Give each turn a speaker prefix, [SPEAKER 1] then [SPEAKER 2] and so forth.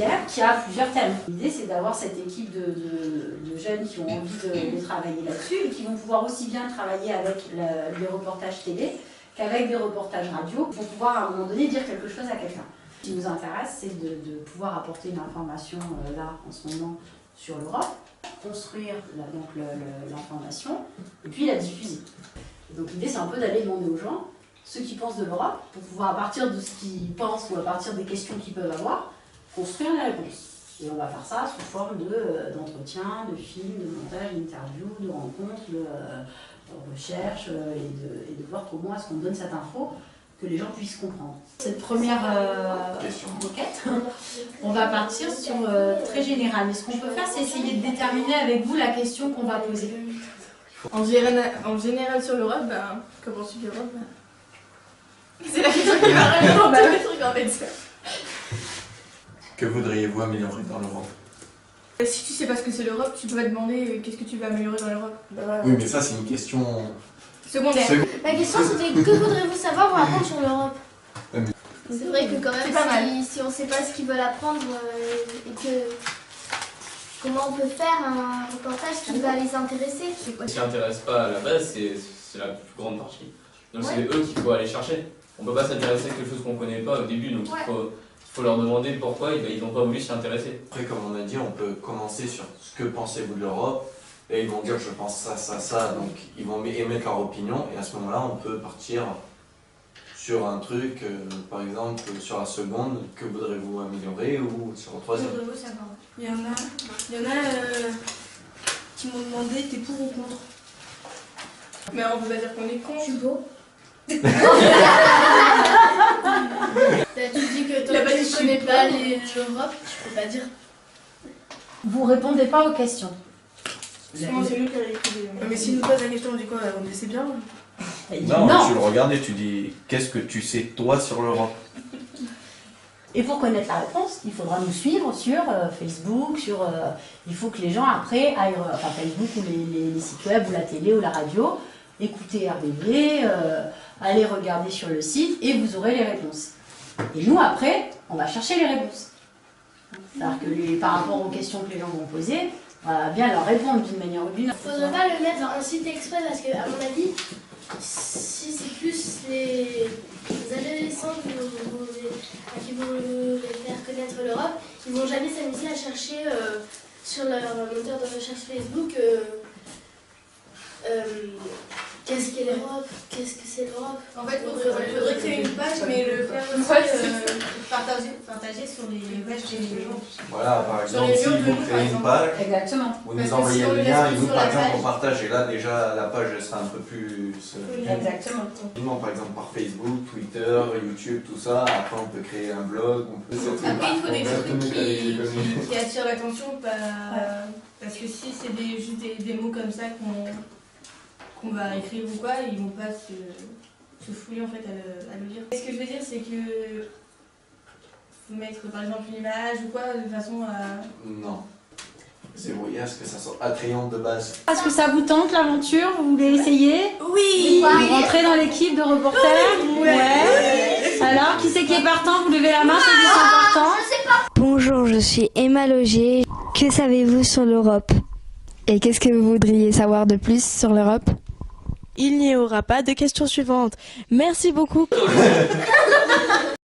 [SPEAKER 1] filière qui a plusieurs thèmes. L'idée, c'est d'avoir cette équipe de jeunes qui ont envie de travailler là-dessus et qui vont pouvoir aussi bien travailler avec les reportages télé qu'avec des reportages radio pour pouvoir à un moment donné dire quelque chose à quelqu'un. Ce qui nous intéresse, c'est de pouvoir apporter une information là en ce moment sur l'Europe, construire l'information et puis la diffuser. Et donc l'idée, c'est un peu d'aller demander aux gens ce qu'ils pensent de l'Europe pour pouvoir, à partir de ce qu'ils pensent ou à partir des questions qu'ils peuvent avoir, construire les réponses. Et on va faire ça sous forme d'entretien, de films, de montage, d'interviews, de rencontres, de recherches et de voir comment est-ce qu'on donne cette info que les gens puissent comprendre. Cette première requête, on va partir sur très général. Mais ce qu'on peut faire, c'est essayer de déterminer avec vous la question qu'on va poser.
[SPEAKER 2] En général sur l'Europe, comment suivre l'Europe c'est la question qui va répondre à le truc en fait.
[SPEAKER 3] Que voudriez-vous améliorer dans l'Europe?
[SPEAKER 2] Si tu sais pas ce que c'est l'Europe, tu peux pas demander qu'est-ce que tu veux améliorer dans l'Europe.
[SPEAKER 3] Oui, mais ça c'est une question
[SPEAKER 2] secondaire.
[SPEAKER 4] La question c'était que voudrez-vous savoir ou apprendre sur l'Europe? C'est vrai que quand même, si on sait pas ce qu'ils veulent apprendre et que comment on peut faire un reportage qui va les intéresser.
[SPEAKER 5] Ce qui n'intéresse pas à la base, c'est la plus grande partie. Donc c'est eux qu'il faut aller chercher. On ne peut pas s'intéresser à quelque chose qu'on ne connaît pas au début, donc il faut leur demander pourquoi ils n'ont pas voulu s'y intéresser.
[SPEAKER 3] Après, comme on a dit, on peut commencer sur ce que pensez-vous de l'Europe, et ils vont dire je pense ça, ça, ça, donc ils vont émettre leur opinion, et à ce moment-là, on peut partir sur un truc, par exemple, sur la seconde, que voudrez-vous améliorer, ou sur le troisième.
[SPEAKER 2] Il y en a qui m'ont demandé t'es pour ou contre. Mais on peut pas dire qu'on est contre.
[SPEAKER 4] Je suis beau. Tu dis que toi tu connais pas l'Europe, je peux pas dire.
[SPEAKER 1] Vous répondez pas aux questions.
[SPEAKER 2] Souvent c'est nous qui allons écrire. Mais si nous pose la question, on dit quoi? On dit c'est bien.
[SPEAKER 3] Non, tu le regardes et tu dis qu'est-ce que tu sais toi sur l'Europe?
[SPEAKER 1] Et pour connaître la réponse, il faudra nous suivre sur Facebook, il faut que les gens après aillent, enfin Facebook ou les sites web ou la télé ou la radio, écouter RBB, aller regarder sur le site et vous aurez les réponses. Et nous après, on va chercher les réponses. C'est-à-dire que par rapport aux questions que les gens vont poser, on va bien leur répondre d'une manière ou d'une autre.
[SPEAKER 4] Il ne faudrait pas le mettre dans un site exprès parce que, à mon avis, si c'est plus les adolescents qui vont faire connaître l'Europe, ils ne vont jamais s'amuser à chercher sur leur moteur de recherche Facebook qu'est-ce qu'est l'Europe, qu'est-ce que c'est l'Europe.
[SPEAKER 2] En fait, on faudrait créer une page, mais le faire aussi partager sur les pages des gens.
[SPEAKER 3] Voilà, par exemple, si vous créez une page,
[SPEAKER 1] exactement.
[SPEAKER 3] vous nous envoyez le lien et nous, par exemple, on partage. Et là, déjà, la page elle sera un peu plus...
[SPEAKER 1] Exactement.
[SPEAKER 3] Par exemple, par Facebook, Twitter, YouTube, tout ça. Après, on peut créer un blog.
[SPEAKER 2] Après, il faut des trucs qui attirent l'attention. Parce que si c'est juste des mots comme ça qu'on va écrire ou quoi, ils vont pas se fouiller en fait à le lire. Ce que je veux dire, c'est que faut mettre par exemple une image ou quoi de façon à...
[SPEAKER 3] Non. C'est oui, est-ce que ça soit attrayant de base?
[SPEAKER 1] Est-ce que ça vous tente l'aventure? Vous voulez essayer?
[SPEAKER 2] Oui.
[SPEAKER 1] Vous rentrez dans l'équipe de reporters? Ouais. Alors, qui c'est qui est partant? Vous levez la main, ceux qui sont partants.
[SPEAKER 6] Bonjour, je suis Emma Logier. Que savez-vous sur l'Europe? Et qu'est-ce que vous voudriez savoir de plus sur l'Europe?
[SPEAKER 7] Il n'y aura pas de questions suivantes. Merci beaucoup.